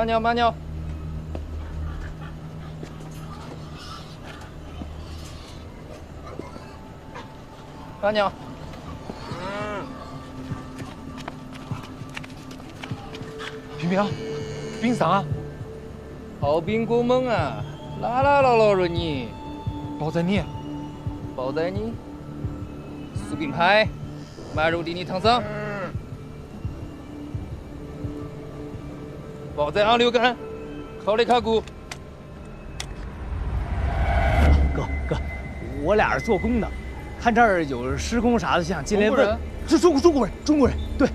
慢点，慢点。慢点。平平，冰上啊！好兵过门啊！啦了你，包在你，包在你。酥饼派，麦肉地你烫上。包在昂溜干，烤的卡骨。哥，我俩是做工的，看这儿有施工啥的，想进来问。是中国人，对。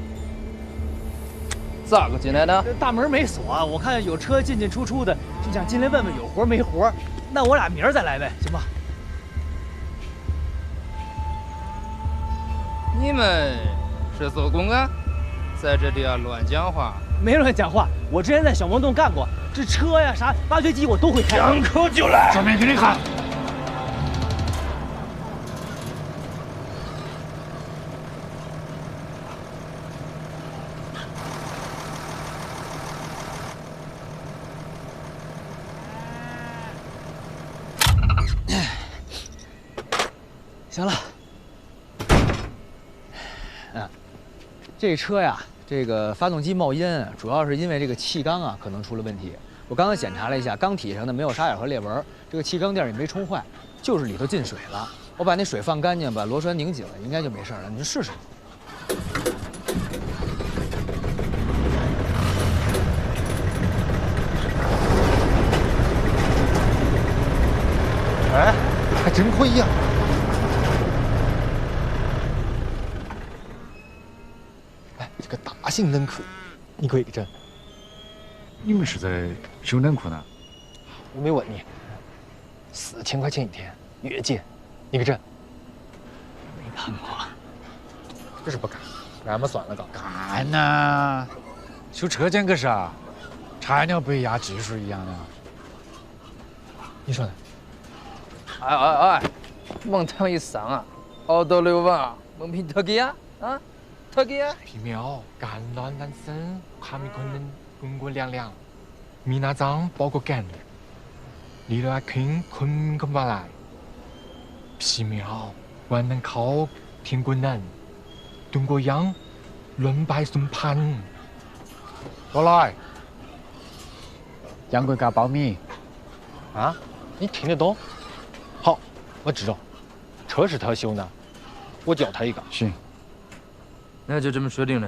咋个进来的？大门没锁，我看有车进出的，就想进来问问有活没活。那我俩明儿再来呗，行吧？你们是做工啊？在这里啊乱讲话？没乱讲话，我之前在小磨洞干过，这车呀啥挖掘机我都会开。张口就来，正面给你看。行了，这车呀，这个发动机冒烟，主要是因为这个气缸啊可能出了问题。我刚刚检查了一下，缸体上呢没有沙眼和裂纹，这个气缸垫也没冲坏，就是里头进水了。我把那水放干净，把螺栓拧紧了，应该就没事了。你试试。哎，还真可以呀！这个大型冷库，你可以给整。你们是在修冷库呢？我没问你，4000块钱一天，月结，你给整。没干过，这是不干，俺们算了个。干呐！修车间可是啊，菜鸟不一样，技术一样的。你说呢？哎，门堂一上啊，熬到流亡，门凭特给啊，特给啊。皮苗，干暖男生，哈密昆仑，滚滚凉凉，米那张包个干，离了坑困个马来。皮苗，万能烤，天滚能，炖个羊，论白送盘。过来，杨贵嘎苞米。啊，你听得懂？好，我知道，车是他修的，我教他一个。行，那就这么说定了。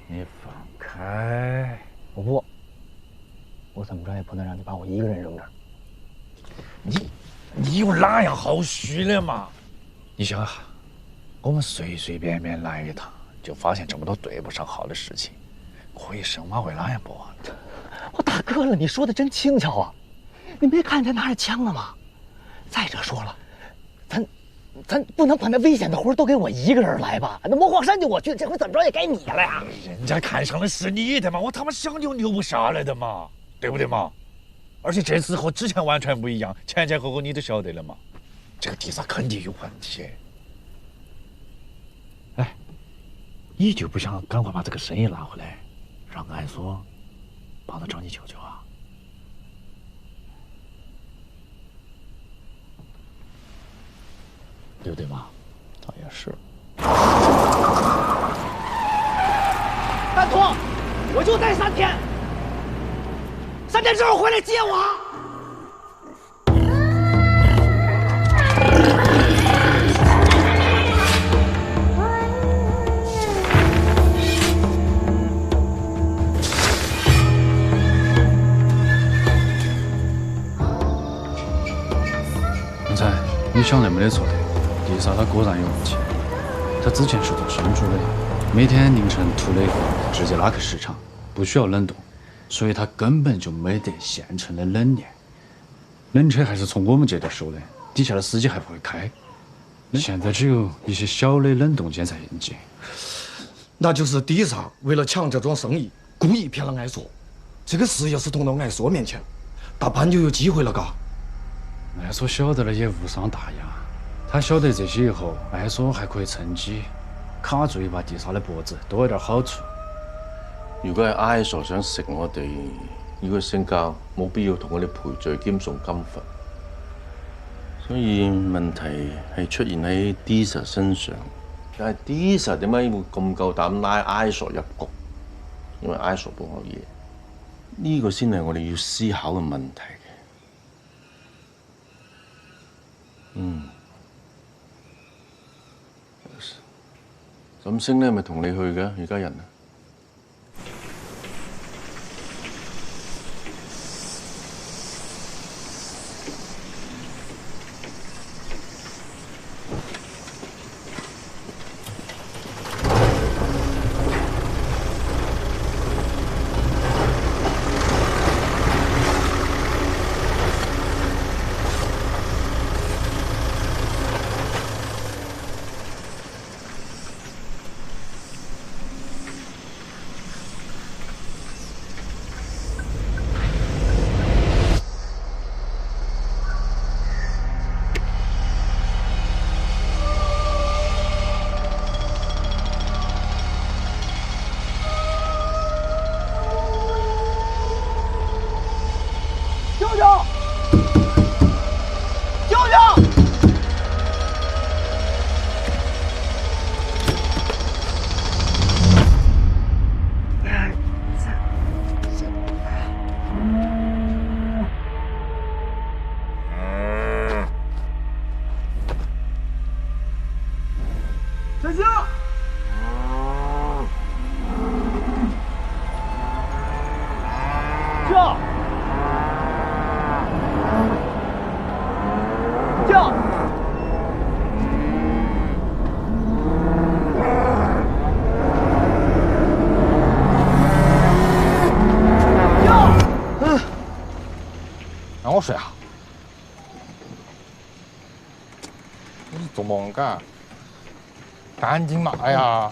你放开！我不，我怎么着也不能让你把我一个人扔这儿。你有哪样好虚的嘛？你想想，我们随随便便来一趟，就发现这么多对不上号的事情，可以生马为哪样不啊？我大哥了，你说的真轻巧啊！你没看见他拿着枪了吗？再者说了，咱不能把那危险的活都给我一个人来吧？那魔矿山就我去，这回怎么着也该你了呀！人家看上的是你的嘛，我他妈想扭扭不下来的嘛，对不对嘛？而且这次和之前完全不一样，前后你都晓得了嘛，这个地上肯定有问题。哎，你就不想赶快把这个生意拿回来，让安所帮他找你舅舅啊？对不对嘛？倒也是。半途，我就待3天，3天之后回来接我。刚才你想的没得错的，地上它果然有问题。它之前是做生猪的，每天凌晨屠了以后直接拉去市场，不需要冷冻，所以它根本就没得现成的冷链。冷车还是从我们这头收的，底下的司机还不会开。现在只有一些小的冷冻间在应急。那就是地上为了抢这桩生意，故意骗了爱所。这个事要是捅到爱所面前，大潘就有机会了，嘎。爱所晓得了也无伤大雅，他晓得这些以后，爱所还可以趁机卡住一把地上的脖子，多一点好处。如果係 ISO 想食我哋，以佢性格冇必要同我哋賠罪兼送金罰。所以問題係出現喺 Disa 身上。但係 Disa 點解會咁夠膽拉 ISO 入局？因為 ISO 報我嘢，呢個先係我哋要思考嘅問題嘅。沈星咧係咪同你去嘅？而家人啊？让我睡下。你做梦干？赶紧嘛！哎呀！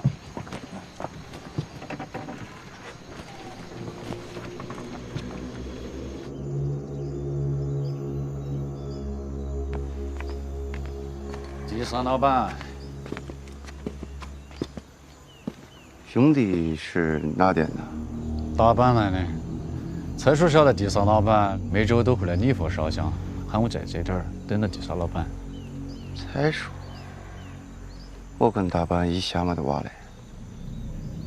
第三老板，兄弟是哪店的？打板来的。蔡叔晓得第三老板每周都会来礼佛烧香，喊我在这点儿等着第三老板。蔡叔，我跟大板一下没得话嘞。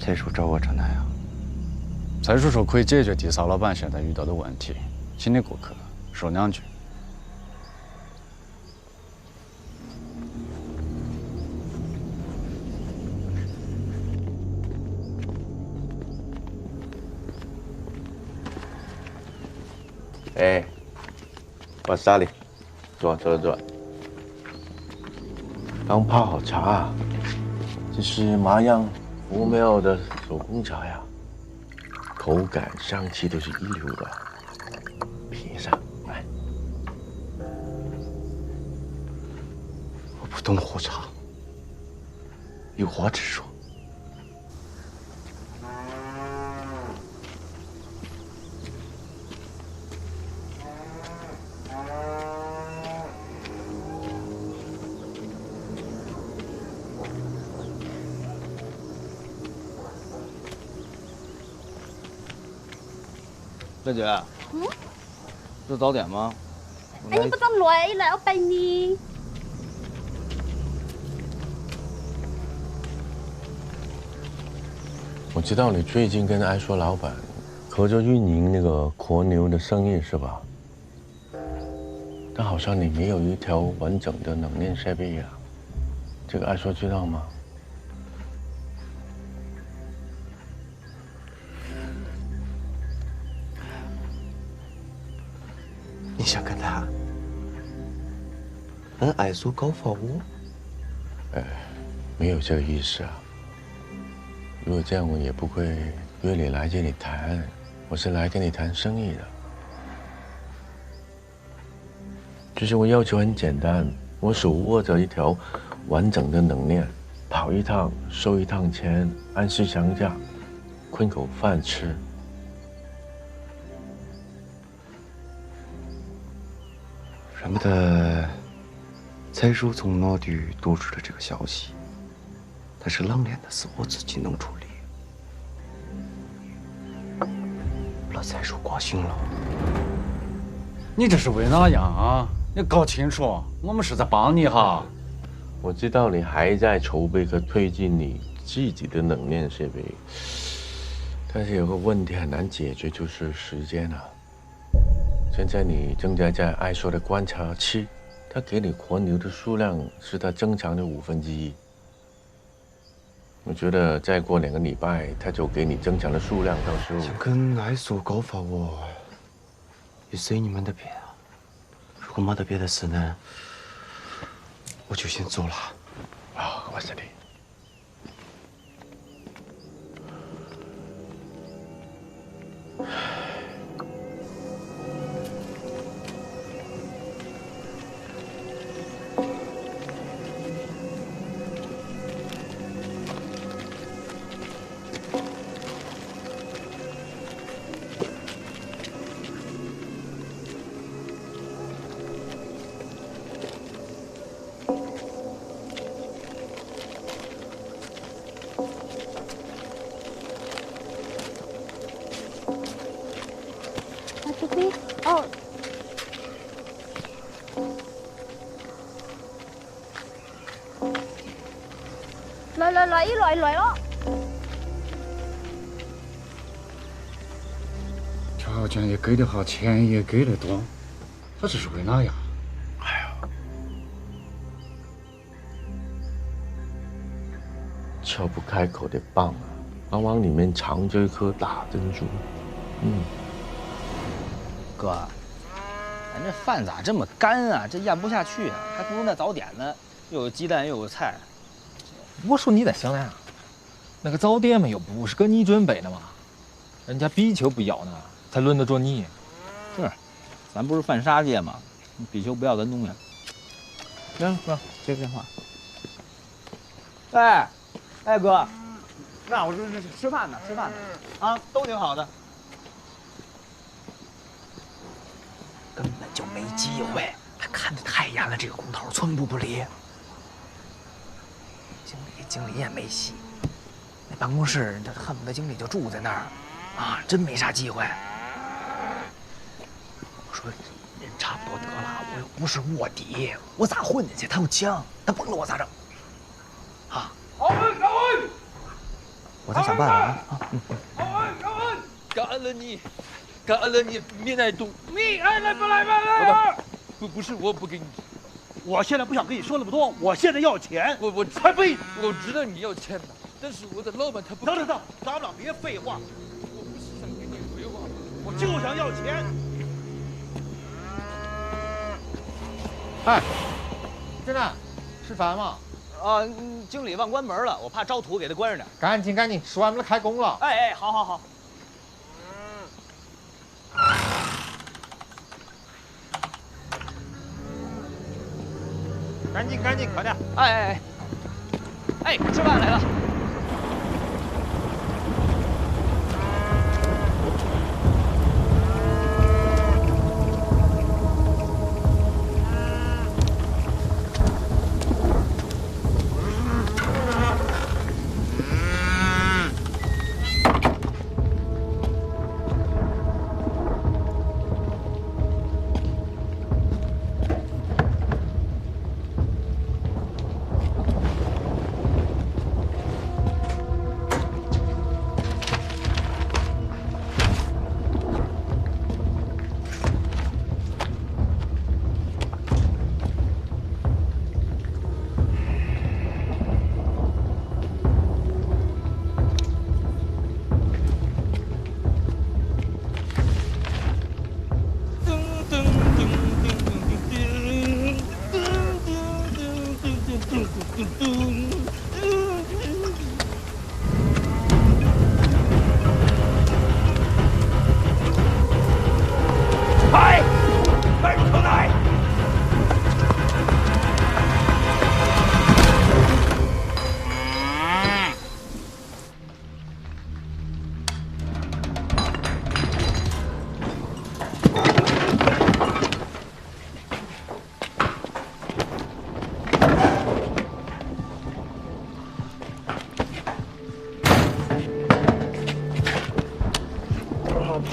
蔡叔找我这来啊？蔡叔说可以解决第三老板现在遇到的问题，请你过去说两句。哎，瓦萨里，坐。刚泡好茶，这是麻样福庙的手工茶呀，口感、香气都是一流的。品一下，来。我不懂喝茶，有话直说。大姐，这早点吗？哎，你不咁耐，嚟我俾你。我知道你最近跟爱说老板合作运营那个活牛的生意是吧？但好像你没有一条完整的冷链设备呀，这个爱说知道吗？你想跟他跟爱苏搞房屋？没有这个意思啊。如果这样，我也不会约你来这里谈。我是来跟你谈生意的。就是我要求很简单，我手握着一条完整的冷链，跑一趟收一趟钱，按时涨价，混口饭吃。什么的，蔡叔从哪里得知的这个消息？但是冷链的事我自己能处理。了才叔高兴了。你这是为哪样啊？你搞清楚，我们是在帮你哈。我知道你还在筹备和推进你自己的冷链设备，但是有个问题很难解决，就是时间啊。现在你正在艾硕的观察期，他给你活牛的数量是他正常的1/5。我觉得再过2个礼拜，他就给你正常的数量，到时候想跟艾硕搞发我，也随你们的便啊。如果没得别的事呢，我就先走了。啊，我是你。哦，來咯！条件也给得好，钱也给得多，他这是为哪样？撬不开口的蚌啊，往往里面藏着一颗大珍珠。哥，咱这饭咋这么干啊？这咽不下去啊，还不如那早点呢，又有鸡蛋又有菜。我说你在想啥？那个早点嘛，又不是给你准备的嘛，人家比丘不要呢，才轮得着你。是，咱不是犯杀戒吗？比丘不要咱东西。行哥，接个电话。哎哥，那我这吃饭呢，啊，都挺好的。根本就没机会，他看得太严了，这个工头寸步不离。经理也没戏，那办公室这恨不得经理就住在那儿，啊，真没啥机会。我说人差不多得了，我又不是卧底，我咋混进去？他有枪，他崩了我咋整？啊！我再想办法啊！感恩你，米乃都，你爱来不来吧？不是我不给你。我现在不想跟你说那么多，我现在要钱。我才不！我知道你要钱的，但是我的老板他不。等，咱们俩别废话。我不是想跟你废话，我就想要钱。哎，真的，吃饭吗？经理忘关门了，我怕招土，给他关上点。赶紧，吃完我们开工了。哎，好。赶紧，快点！哎，吃饭来了。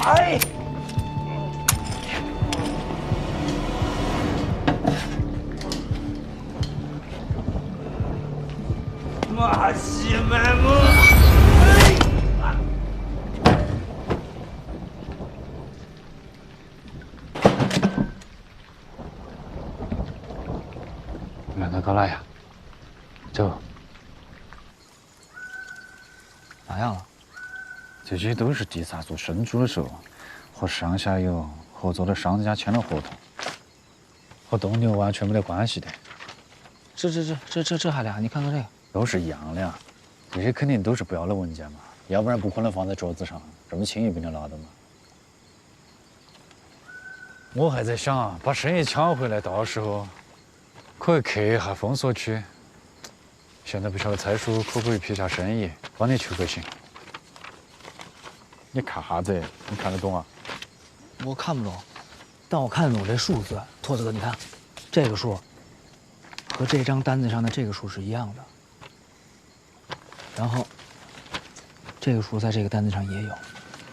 哎，马西麦姆。让他搞来呀！走，咋样了？这些都是地萨做生猪的时候和上下游合作的商家签了合同，和斗牛完全没得关系的。这还俩？你看看这个，都是一样的呀。这些肯定都是不要的文件嘛，要不然不可能放在桌子上，这么轻易被你拿到嘛。我还在想啊，把生意抢回来，到时候可以克一下封锁区。现在不晓得蔡叔可不可以撇下生意，帮你求个情。你看啥子？你看得懂啊？我看不懂，但我看得懂这数字。兔子哥，你看，这个数和这张单子上的这个数是一样的。然后，这个数在这个单子上也有，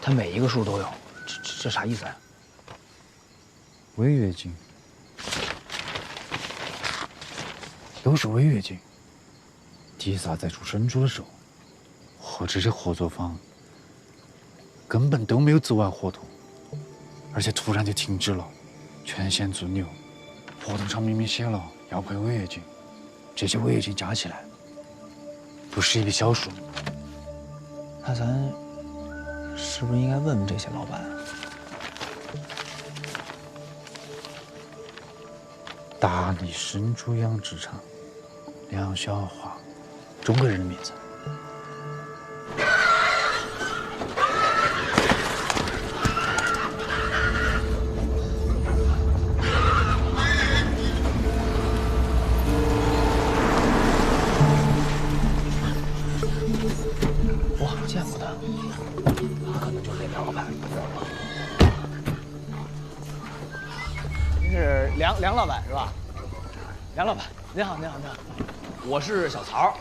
它每一个数都有。这啥意思啊？违约金，都是违约金。地萨在做生猪的时候，和这些合作方根本都没有走完合同，而且突然就停止了，全线做牛。合同上明明写了要赔违约金，这些违约金加起来不是一笔小数。那咱是不是应该问问这些老板啊？大理生猪养殖场，梁小华，中国人的名字。我好像见过他，他可能就是那老板。您是梁老板是吧？梁老板，您好，您好，您好，我是小曹，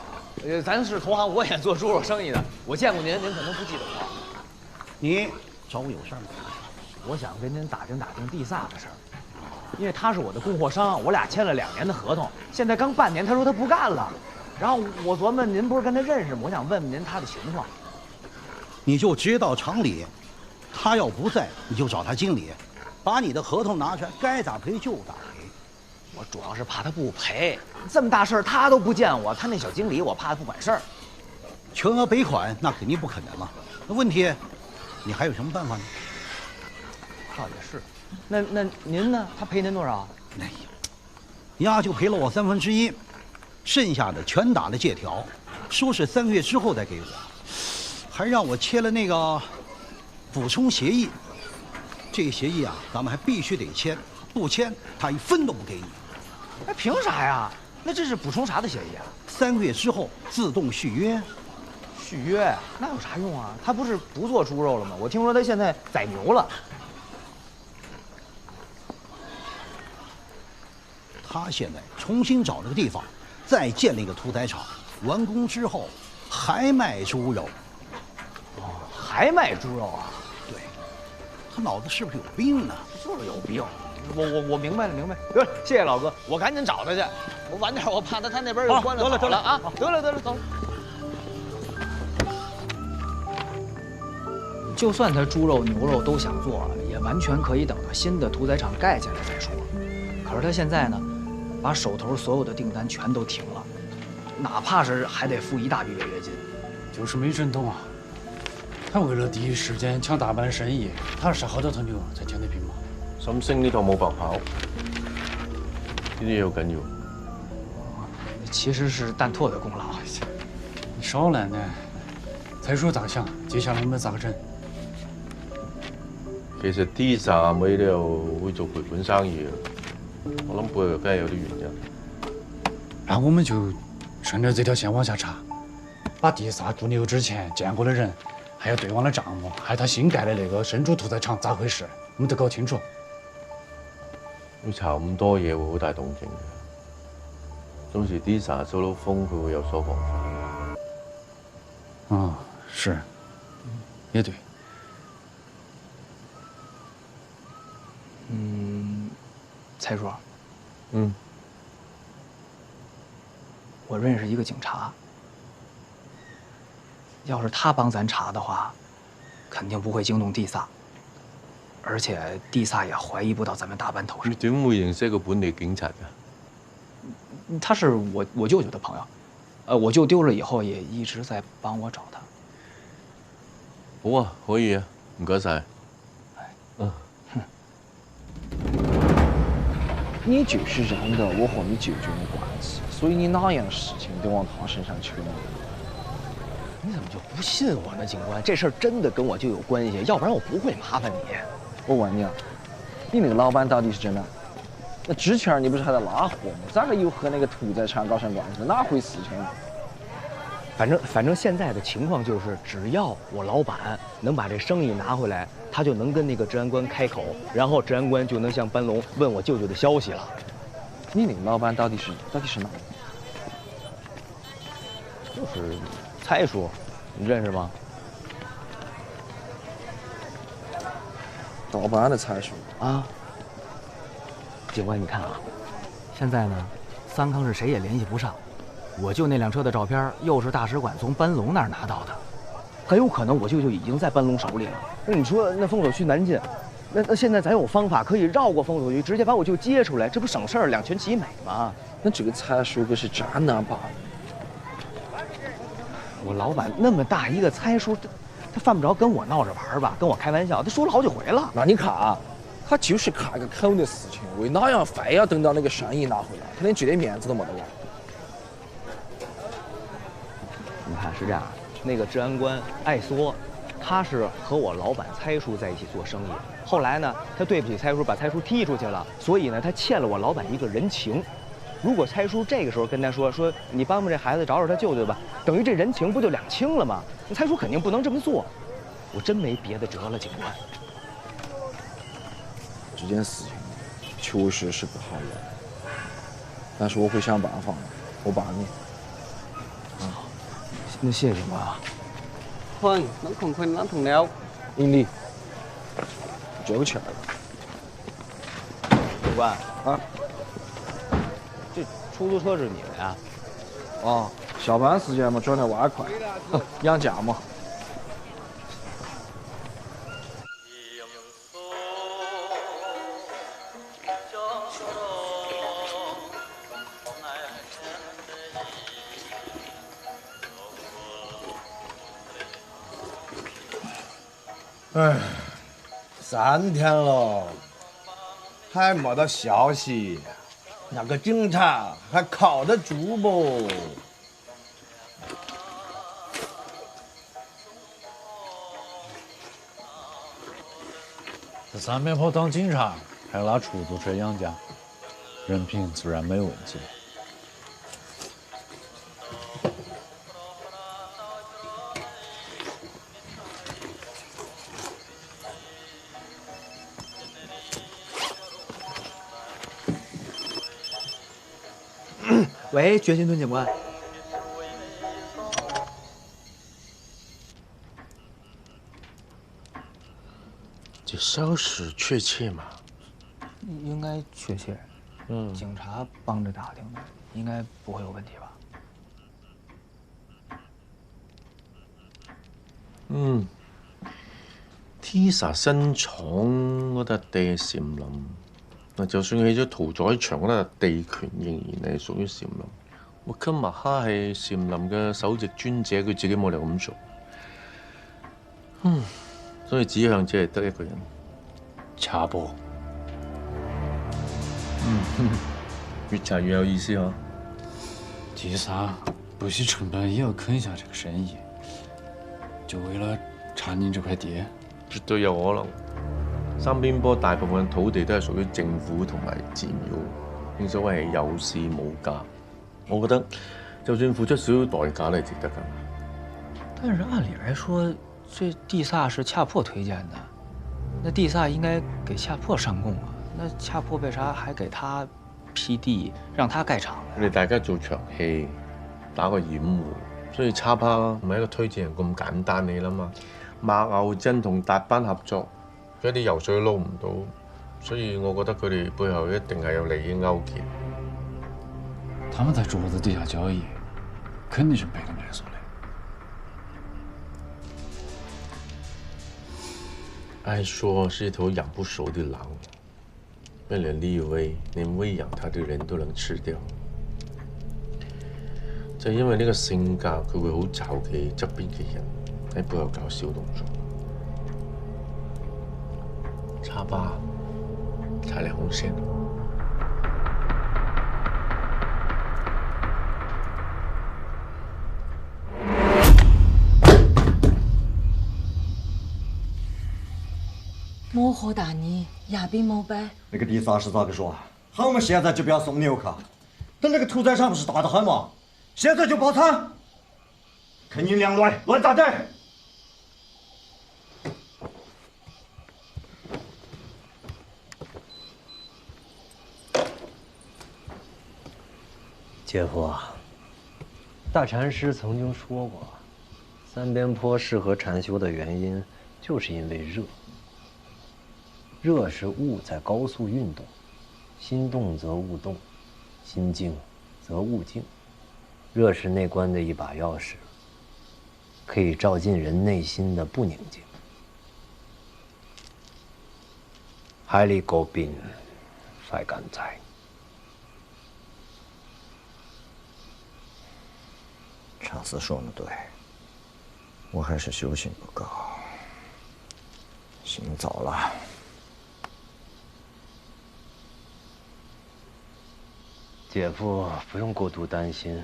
咱是同行，我也做猪肉生意的，我见过您，您可能不记得我。你找我有事吗？我想跟您打听地萨的事儿，因为他是我的供货商，我俩签了2年的合同，现在刚半年，他说他不干了，然后我琢磨您不是跟他认识吗？我想问问您他的情况。你就直接到厂里，他要不在，你就找他经理，把你的合同拿出来，该咋赔就咋赔。我主要是怕他不赔，这么大事儿他都不见我，他那小经理我怕他不管事儿。全额赔款那肯定不可能了，那问题，你还有什么办法呢？倒也是，那您呢？他赔您多少？哎呀，丫就赔了我1/3，剩下的全打了借条，说是3个月之后再给我，还让我签了那个补充协议。这个协议啊，咱们还必须得签，不签他1分都不给你。哎，凭啥呀？那这是补充啥的协议啊？3个月之后自动续约。续约那有啥用啊？他不是不做猪肉了吗？我听说他现在宰牛了。他现在重新找了个地方，再建了一个屠宰场，完工之后还卖猪肉。哦，还卖猪肉啊？对，他脑子是不是有病呢？就是有病。我明白了。得了，谢谢老哥，我赶紧找他去。我晚点，我怕他那边又关了。得了啊！得了，走了。就算他猪肉、牛肉都想做，也完全可以等到新的屠宰场盖起来再说。可是他现在呢，把手头所有的订单全都停了，哪怕是还得付一大笔违约金。就是没整懂啊！他为了第一时间抢大半的生意，他杀好多头牛才抢得平嘛。沈星呢度冇白跑，呢啲嘢好緊要。其實是蛋拓的功勞。你少來呢，蔡叔咋想？接下來我們咋整？其實 Disa 冇理由會做賠本生意嘅，我諗背後梗係有啲原因。那我們就順着這條線往下查，把地薩做牛之前見過的人，還有對方的賬目，還有他新蓋的那個生豬屠宰場咋回事，我們都搞清楚。要查咁多嘢會好大動靜嘅，到時 Disa 收到風，佢會有所防範。哦，是，也對。蔡叔，嗯，我认识一个警察，要是他帮咱查的话，肯定不会惊动地萨，而且地萨也怀疑不到咱们大班头上你。點會認識一個本地警察㗎？他是我舅舅的朋友，我舅丢了以後也一直在幫我找他。好啊，可以啊，唔該晒。你就是认得我和你舅舅的关系，所以你哪样事情都往他身上去呢？你怎么就不信我呢，警官？这事儿真的跟我舅有关系，要不然我不会麻烦你。我问你啊，你那个老板到底是真的？那之前你不是还在拉货吗？咋个又和那个屠宰场搞上关系？哪回事情？反正现在的情况就是，只要我老板能把这生意拿回来，他就能跟那个治安官开口，然后治安官就能向班龙问我舅舅的消息了。你那个老板到底是哪个？就是蔡叔，你认识吗？大班的蔡叔啊。警官，你看啊，现在呢，三坑是谁也联系不上。我舅那辆车的照片又是大使馆从班龙那儿拿到的，很有可能我舅舅已经在班龙手里了。那你说那封锁区难进，那现在咱有方法可以绕过封锁区，直接把我舅接出来，这不省事儿，两全其美吗？那这个蔡叔可是真难办。我老板那么大一个蔡叔，他犯不着跟我闹着玩吧，跟我开玩笑，他说了好几回了。那你看啊，他就是开个口的事情，为哪样非要等到那个生意拿回来，他连这点面子都没得了。你看是这样，那个治安官艾梭，他是和我老板蔡叔在一起做生意。后来呢，他对不起蔡叔，把蔡叔踢出去了，所以呢，他欠了我老板一个人情。如果蔡叔这个时候跟他说你帮帮这孩子找找他舅舅吧，等于这人情不就两清了吗？那蔡叔肯定不能这么做。我真没别的辙了，警官。这件事情确实是不好了，但是我会想办法，我帮你。那谢谢警官啊。混，能空亏能同了。英利，交个钱儿。警官啊，这出租车是你的呀？啊，下班时间嘛，赚点外快，养家嘛。哎，3天了，还没得消息，那个警察还靠得住不？在三面坡当警察，还要拉出租车养家，人品自然没问题。喂，觉心顿警官。这消息确切吗？应该确切。警察帮着打听的，应该不会有问题吧？Tisa 新廠嗰笪地係禪林，嗱，就算起咗屠宰場嗰笪地權仍然係屬於禪林。沃金麥哈係禪林嘅首席專者，佢自己冇理由咁做。所以指向只係得一個人，查波。越查越有意思嗬。第三，不惜成本也要啃下这个生意，就为了查您这块地。絕對有可能。三邊坡大部分土地都係屬於政府同埋寺廟，正所謂係有市冇價。我覺得就算付出少少代價都係值得㗎。但是按理来说，这地萨是恰破推荐的，那地萨应该给恰破上供啊。那恰破为啥还给他批地，让他蓋廠？佢哋大家做場戲，打個掩護，所以差趴唔係一個推薦人咁簡單你啦嘛。馬牛鎮同達班合作，佢啲油水撈唔到，所以我覺得佢哋背後一定係有利益勾結。他們在桌子底下交易，肯定是背着來說的。愛說是一頭養不熟的狼，為了立威，連餵養它的人都能吃掉。就係因為呢個性格，佢會好罩忌側邊嘅人，喺背後搞小動作。插吧，踩兩紅線。莫和大你亚比莫呗。那个第三是咋个说？喊我们现在就不要送牛去，等那个屠宰场不是大得很吗？现在就包餐，看你俩乱咋的？姐夫啊，大禅师曾经说过，三边坡适合禅修的原因，就是因为热。热是物在高速运动，心动则物动，心静则物静。热是内观的一把钥匙，可以照进人内心的不宁静。海里高宾，phải敢在。禅师说的对，我还是修行不够，心早了。姐夫不用过度担心，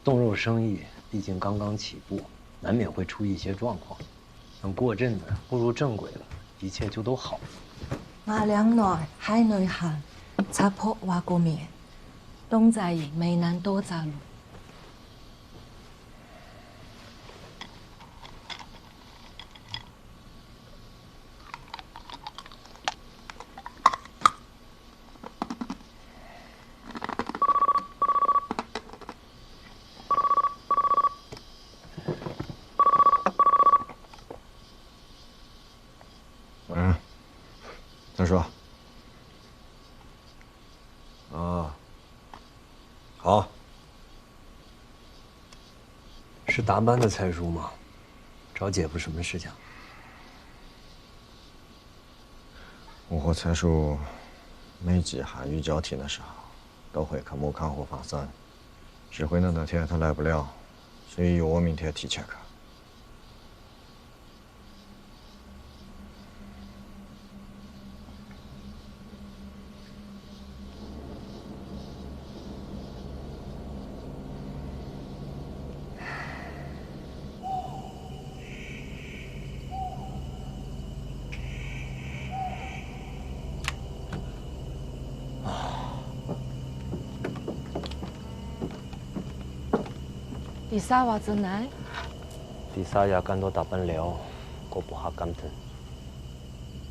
冻肉生意毕竟刚刚起步，难免会出一些状况。等过阵子步入正轨了，一切就都好了。我兩內喺內行，插破話過面，東仔未能多走路。再说。啊，好。是大班的蔡叔吗？找姐夫什么事情？我和蔡叔每季汉语交替的时候，都会去木康湖放生。指挥的那天他来不了，所以由我明天提前去。第三話真係？第三日趕到大班了，過不下感疼。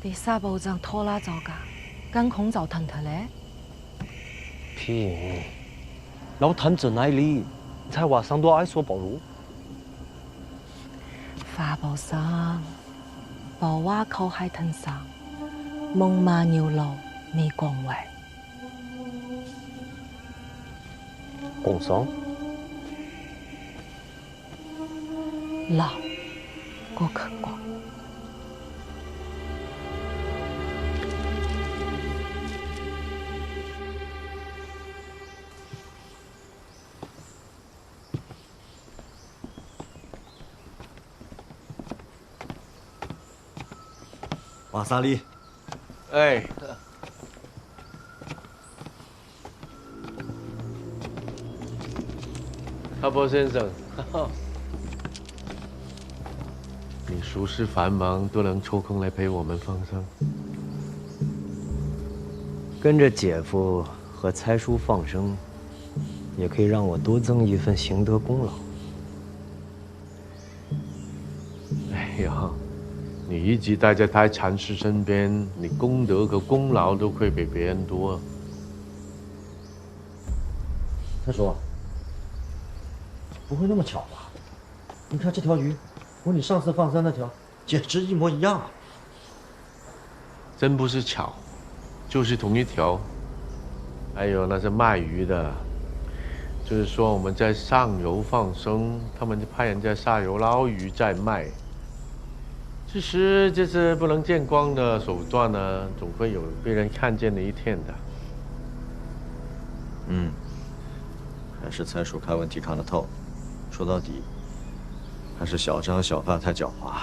第三部就拖拉咗㗎，跟空就騰騰咧。屁！老譚在哪裡？才話上多愛說保如。花布上，薄瓦靠喺藤上，夢馬牛路未光位。共桑。老，過去過。瓦萨利。哎。阿波先生。你俗事繁忙，都能抽空来陪我们放生。跟着姐夫和猜叔放生，也可以让我多增一份行得功劳。哎呀，你一直待在太禅师身边，你功德和功劳都会比别人多。他说：“不会那么巧吧？你看这条鱼。”和你上次放生那条简直一模一样啊！真不是巧，就是同一条。还有那些卖鱼的，就是说我们在上游放生，他们就派人在下游捞鱼再卖。其实这些不能见光的手段呢，总会有被人看见的一天的。还是蔡叔看问题看得透。说到底，还是小张小范太狡猾，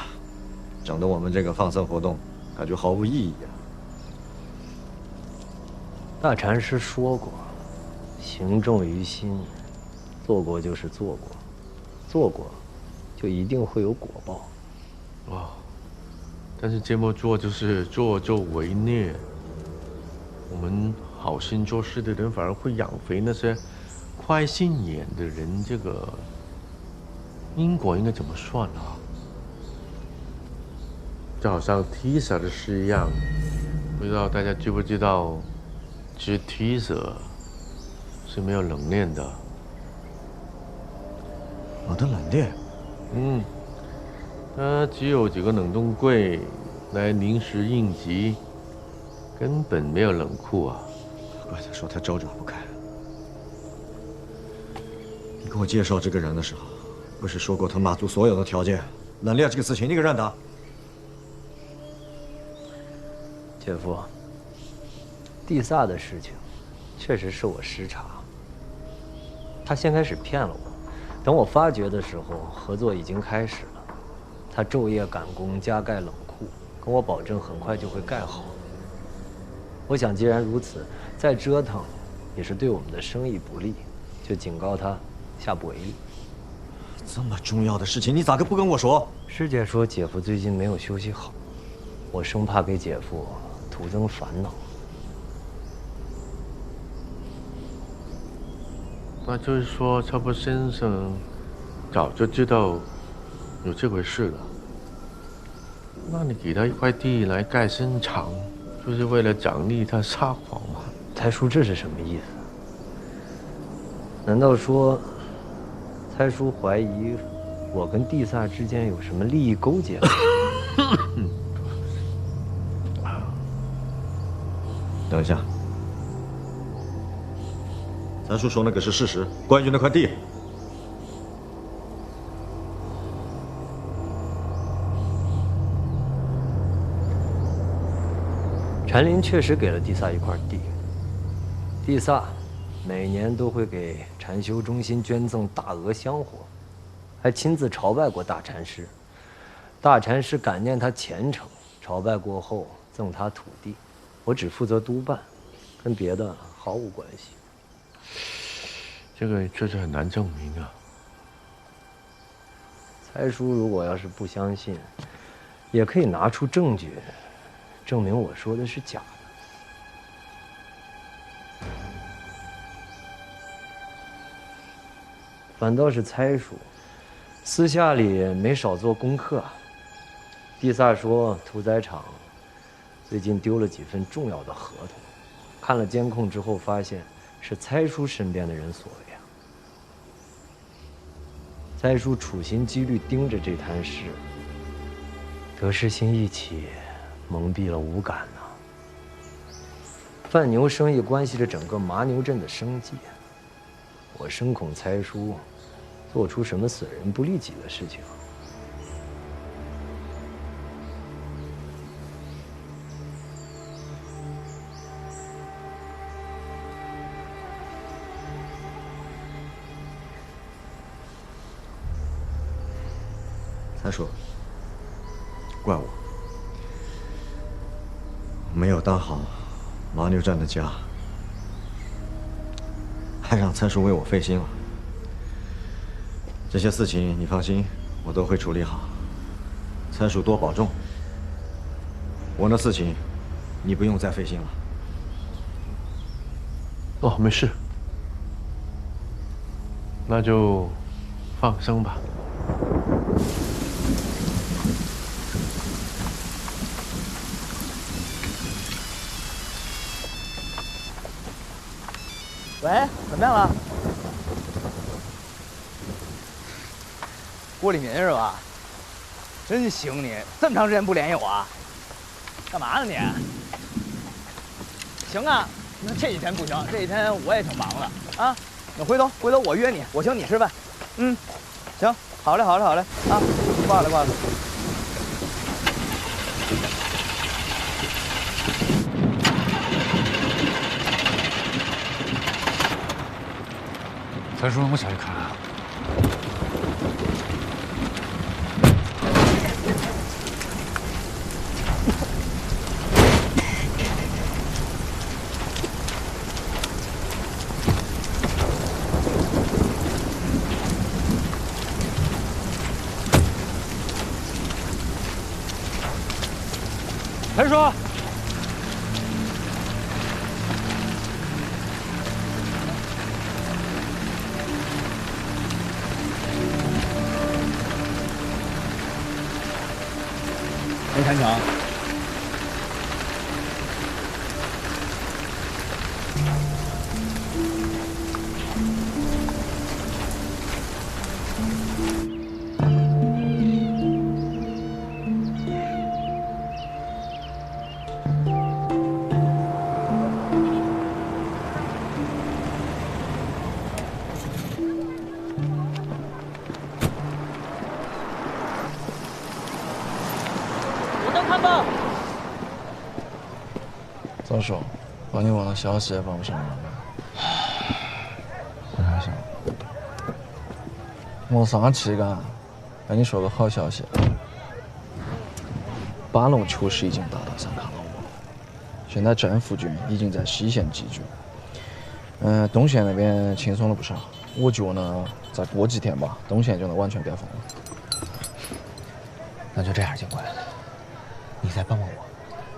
整得我们这个放生活动感觉毫无意义啊。大禅师说过，行重于心，做过就是做过，做过就一定会有果报。哇！但是这么做就是助纣为虐，我们好心做事的人反而会养肥那些快心眼的人，这个因果应该怎么算啊？就好像 Tisa 的事一样，不知道大家知不知道，其实 Tisa 是没有冷链的。我的冷链？它只有几个冷冻柜来临时应急，根本没有冷库啊！怪他说他周转不开。你给我介绍这个人的时候，不是说过他满足所有的条件？冷链这个事情你给认得？姐夫，地萨的事情确实是我失察。他先开始骗了我，等我发觉的时候，合作已经开始了。他昼夜赶工，加盖冷库，跟我保证很快就会盖好。我想，既然如此，再折腾也是对我们的生意不利，就警告他下不为例。这么重要的事情，你咋个不跟我说？师姐说姐夫最近没有休息好，我生怕给姐夫徒增烦恼。那就是说，超波先生早就知道有这回事了。那你给他一块地来盖新厂，就是为了奖励他撒谎吗？猜叔，这是什么意思？难道说，猜叔怀疑我跟地萨之间有什么利益勾结吗？等一下，咱叔说那个是事实，关于那块地。禅林确实给了地萨一块地，地萨每年都会给禅修中心捐赠大额香火，还亲自朝拜过大禅师。大禅师感念他虔诚，朝拜过后赠他土地，我只负责督办，跟别的毫无关系。这个确实很难证明啊。猜叔如果要是不相信，也可以拿出证据，证明我说的是假的。反倒是猜叔，私下里没少做功课。地萨说屠宰场最近丢了几份重要的合同，看了监控之后发现是猜叔身边的人所为啊。猜叔处心积虑盯着这摊事，得失心一起，蒙蔽了五感呐。贩牛生意关系着整个麻牛镇的生计，我深恐猜叔做出什么损人不利己的事情。三叔，怪我没有当好麻牛镇的家，还让三叔为我费心了。这些事情你放心，我都会处理好。三叔多保重。我那事情，你不用再费心了。哦，没事，那就放生吧。喂，怎么样了？郭立民是吧？真行你，这么长时间不联系我，干嘛呢你？行啊，那这几天不行，这几天我也挺忙的啊。那回头我约你，我请你吃饭。嗯，行，好嘞啊，挂了。蔡叔，我下去看看。陈叔，没谈成。看吧，咋说？把你忘了消息也帮不上忙。我想想，我上期跟你说个好消息，巴龙确实已经达到3卡了。现在政府军已经在西线集聚，东线那边轻松了不少。我觉呢，再过几天吧，东线就能完全变封了。那就这样，警官。你再帮帮我，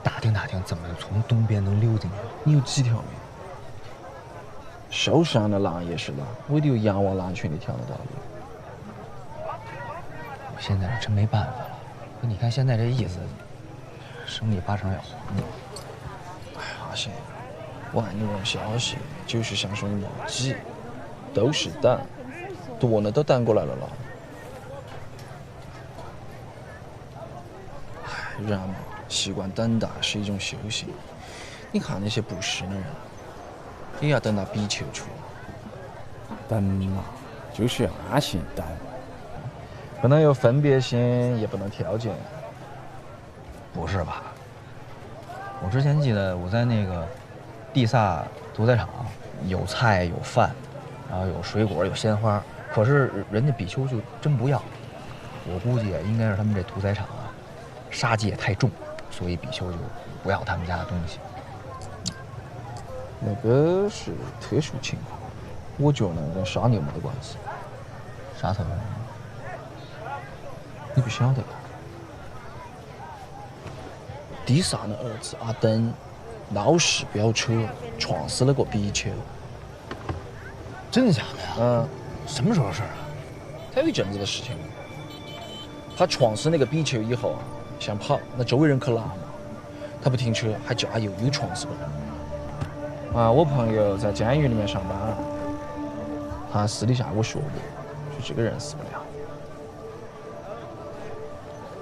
打听打听怎么从东边能溜进去。你有几条命？受伤的狼也是狼，我得有仰望狼群里跳的道理。我现在真没办法了。可你看现在这意思，生意8成要黄的。哎呀，阿信，我按你问消息，就是想说你莫急，都是等，多呢都等过来了了。人嘛，习惯等待是一种修行。你看那些不识的人，也要等到比丘出来。等嘛，就是要安心等，不能有分别心，也不能挑拣。不是吧？我之前记得我在那个地萨屠宰场，有菜有饭，然后有水果有鲜花，可是人家比丘就真不要。我估计应该是他们这屠宰场啊，杀戒太重，所以比丘就不要他们家的东西。那个是特殊情况，我觉得跟杀牛没得关系。啥特殊？你不晓得？地萨的儿子阿登闹事飙车，撞死了个比丘。真的假的呀？嗯。什么时候的事啊？才有一阵子的事情。他撞死那个比丘以后啊，想跑，那周围人可拉嘛，他不停车，还加油，又撞死个人。啊，我朋友在监狱里面上班，他私底下我说过，就这个人死不了。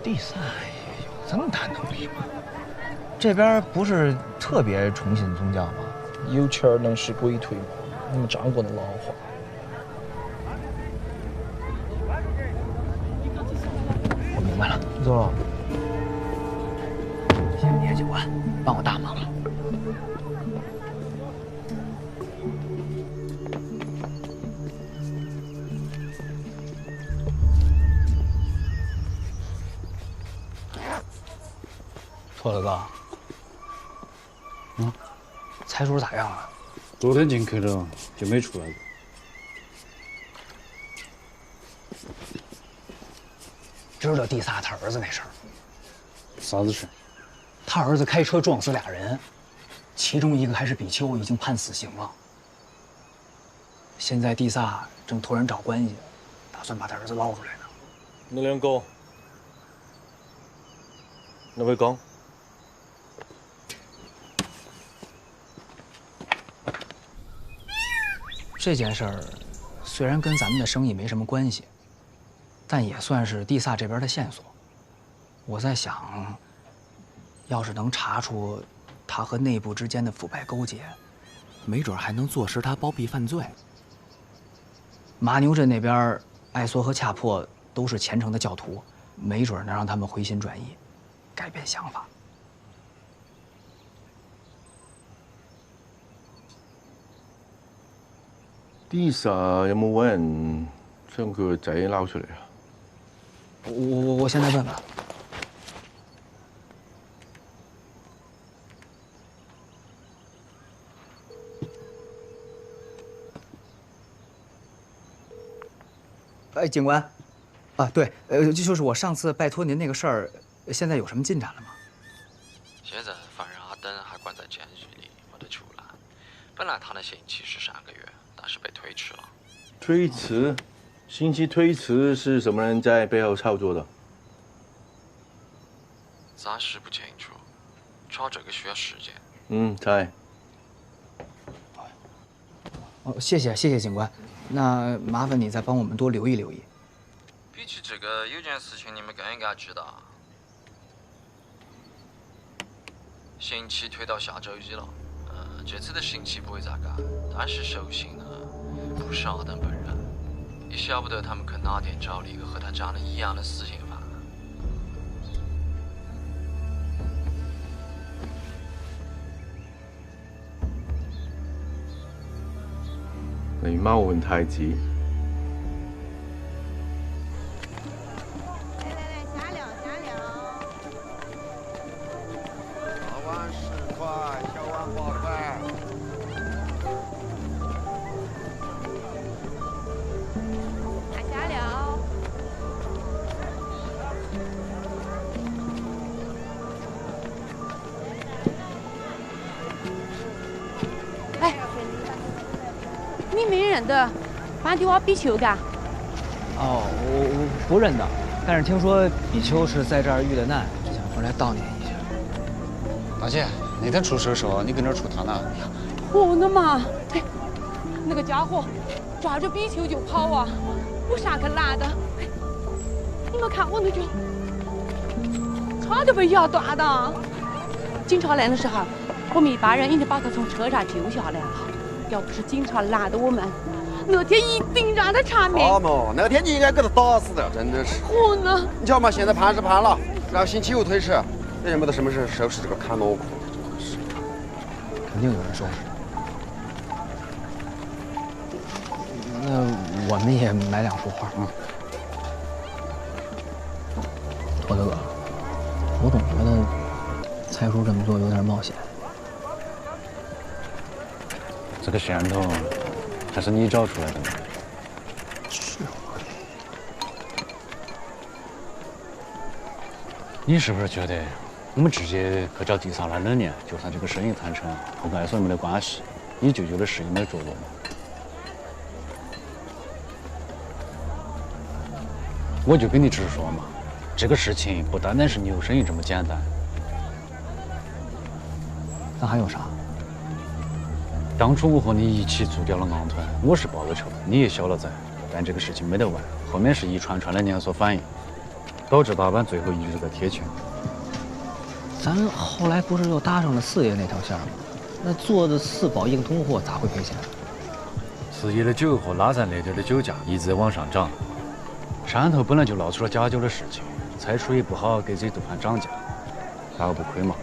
地萨也有这么大能力吗？这边不是特别崇信宗教吗？有钱能使鬼推磨，你们张国的老话。我明白了，你走了。谢谢你，警官，帮我大忙了。托子哥，财叔咋样了？昨天进去了，就没出来过。知道地萨他儿子那事儿？啥子事？他儿子开车撞死俩人，其中一个还是比丘，已经判死刑了。现在地萨正托人找关系，打算把他儿子捞出来呢。那两个，那位讲。这件事儿虽然跟咱们的生意没什么关系，但也算是地萨这边的线索。我在想，要是能查出他和内部之间的腐败勾结，没准还能坐实他包庇犯罪。马牛镇那边，艾索和恰珀都是虔诚的教徒，没准能让他们回心转意，改变想法。Disa 有冇揾人將佢個仔撈出嚟啊？我现在问问。哎，警官，啊，对，就是我上次拜托您那个事儿，现在有什么进展了吗？现在犯人阿登还关在监狱里，没得出来。本来他的刑期是3个月，但是被推迟了。推迟？刑期推迟是什么人在背后操作的？暂时不清楚，查这个需要时间。猜。哦，谢谢警官，那麻烦你再帮我们多留意留意。比起这个，有件事情你们更应该知道。刑期推到下周1了，这次的刑期不会再改，但是受刑的不是阿登本人，也晓不得他们可哪天找了一个和他长得一样的死刑犯。狸猫換太子。小碗10块，小碗8块。看虾料。哎。你没认得班迪瓦比丘嘎？哦，我不认得，但是听说比丘是在这儿遇的难，就想回来悼念一下。大姐，那天出事的时候，你跟着出他呢？我的妈！哎，那个家伙抓着比丘就跑啊！我上去拦的。哎，你们看我那脚，差点被牙断的。警察来的时候，我们一帮人已经把他从车上救下来了。要不是警察拦的我们，那天一定让他偿命。好嘛，那天你应该给他打死的，真的是。我呢？你瞧嘛，现在判是判了，然后刑期又推迟，人没得什么事收拾这个砍脑壳，真是。肯定有人收拾。那我们也买2幅画。我哥哥，我总觉得蔡叔这么做有点冒险。这个线头还是你找出来的吗？是。你是不是觉得我们直接去找第三来冷链，就算这个生意谈成，和艾索没得关系，你舅舅的事也没着落吗？我就跟你直说嘛，这个事情不单单是牛生意这么简单。那还有啥？当初我和你一起做掉了昂团，我是报了仇，你也消了灾，但这个事情没得完，后面是一串串的连锁反应，导致大阪最后一直在贴钱。咱后来不是又搭上了4爷那条线吗？那做的4保硬通货咋会赔钱4爷的酒和拉萨那点的酒价一直在往上涨，山头本来就闹出了假酒的事情，蔡叔也不好给这赌盘涨价，反而不亏嘛。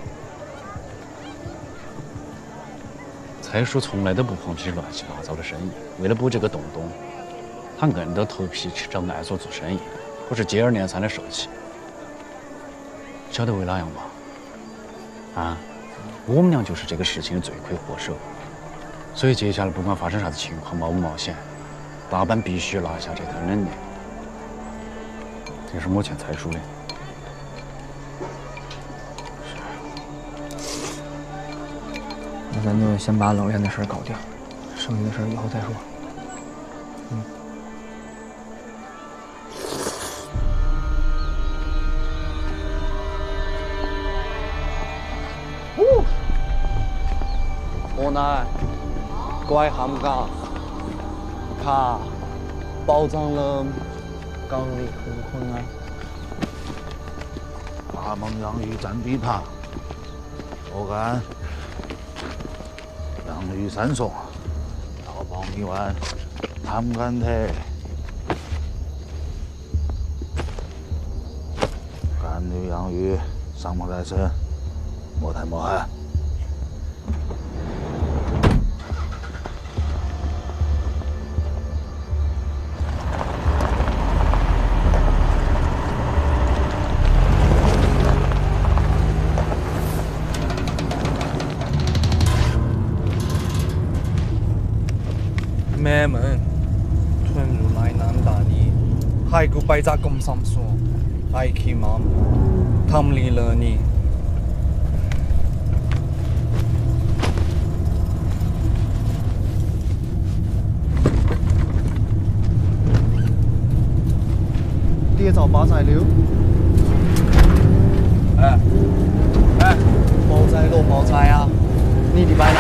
蔡叔从来都不碰这些乱七八糟的生意，为了补这个洞洞，他硬着头皮去找艾索做生意，不是接二连三的受气。晓得为哪样吗？啊，我们俩就是这个事情的罪魁祸首，所以接下来不管发生啥子情况，冒不冒险，大阪必须拿下这滩冷链。这是目前蔡叔的。那咱就先把冷链的事搞定，剩下的事以后再说。河南，怪汉港，看，保障了港里很困难。大蒙洋鱼战比盘，我看洋芋3餸，老幫一碗鹹乾腿，乾魚洋芋上毛帶身，莫太莫汗。咩門？吞如來南大你，係個閉閘咁心酸，係佢媽貪你了你。爹就把晒了。冇仔都冇仔啊！你禮拜哪？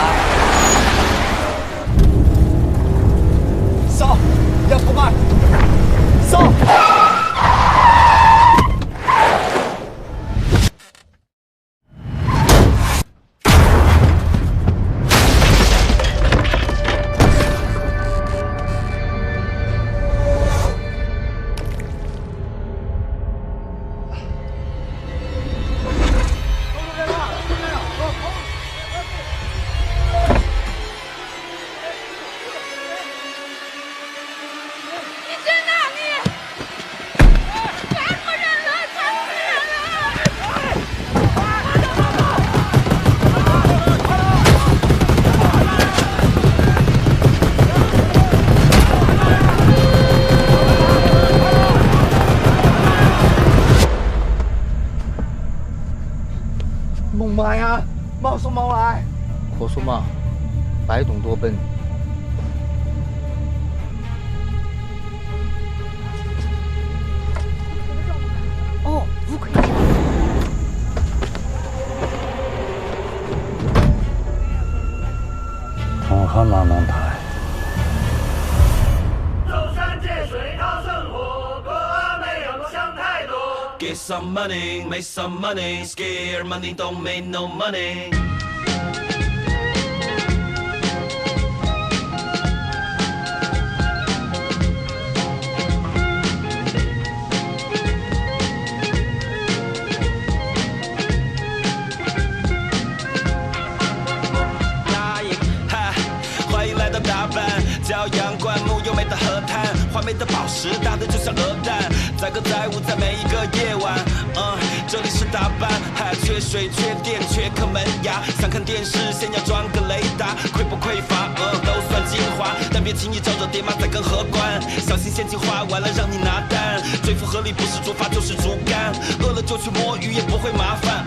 上，要不慢，上。孟买啊，冒送冒来，火速嘛，百懂多奔。哦，不可以。我看慢慢抬。走山借水讨生活，哥没有想太多。Get some money, make some money, scare money, don't make no money. 骄阳灌木优美的河滩，华美的宝石大的就像鹅蛋，载歌载舞在每一个夜晚。这里是大阪，缺水缺电缺颗门牙，想看电视先要装个雷达，匮不匮乏都算精华，但别轻易招惹爹妈再跟荷官，小心陷阱花完了让你拿单，追父河里不是竹筏就是竹竿，饿了就去摸鱼也不会麻烦。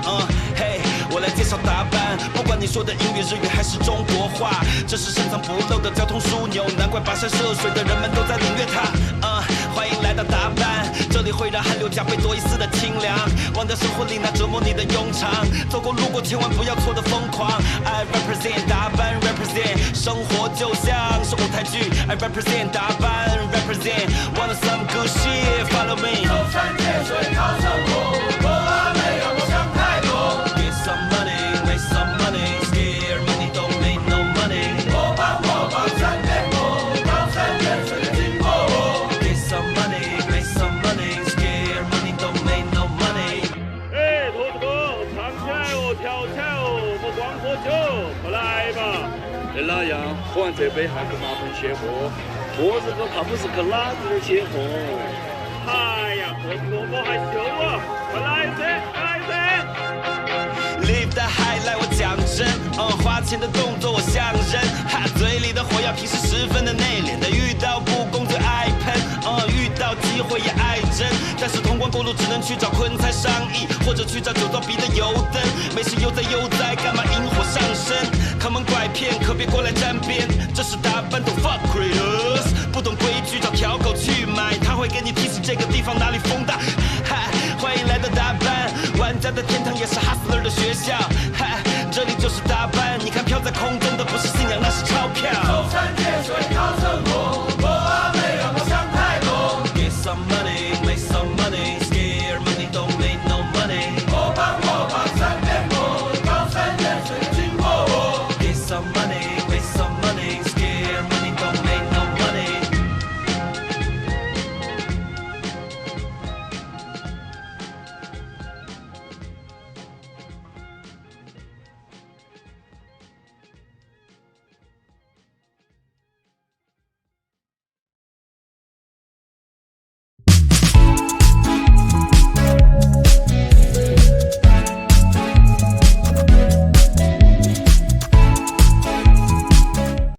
嘿，我来介绍大阪，不管你说的英语日语还是中国话，这是深藏不露的交通枢纽，难怪跋山涉水的人们都在领略它。欢迎来到大阪，这里会让汗流浃背多一丝的清凉，忘掉生活里那折磨你的庸常，走过路过千万不要错的疯狂。I represent 大阪 represent 生活就像是舞台剧 I represent 大阪 represent want some good shit follow me。 走山借水讨生活，我没有想太多。 Get some money make some money scare money don't make no money。 我帮山变魔，高山远水的金箔。 Get some money make some money scare money don't make no money。 兔子哥，唱起来哦，跳起来哦，不光喝酒，快来吧！跟那样，喝完这杯还跟麻烦卸货，兔子哥怕不是跟哪子的卸货？哎呀，兔子哥我害羞啊！快来噻，来噻！ Live the high 来我讲真，花钱的动作我像人，嘴里的火药平时十分的内敛的，遇到不公最爱喷，遇到机会也爱争，但是通关过路只能去找坤才商议，或者去找酒糟鼻的油灯，没事悠哉，干嘛引火上身？坑蒙拐骗可别过来沾边，这是大阪懂放。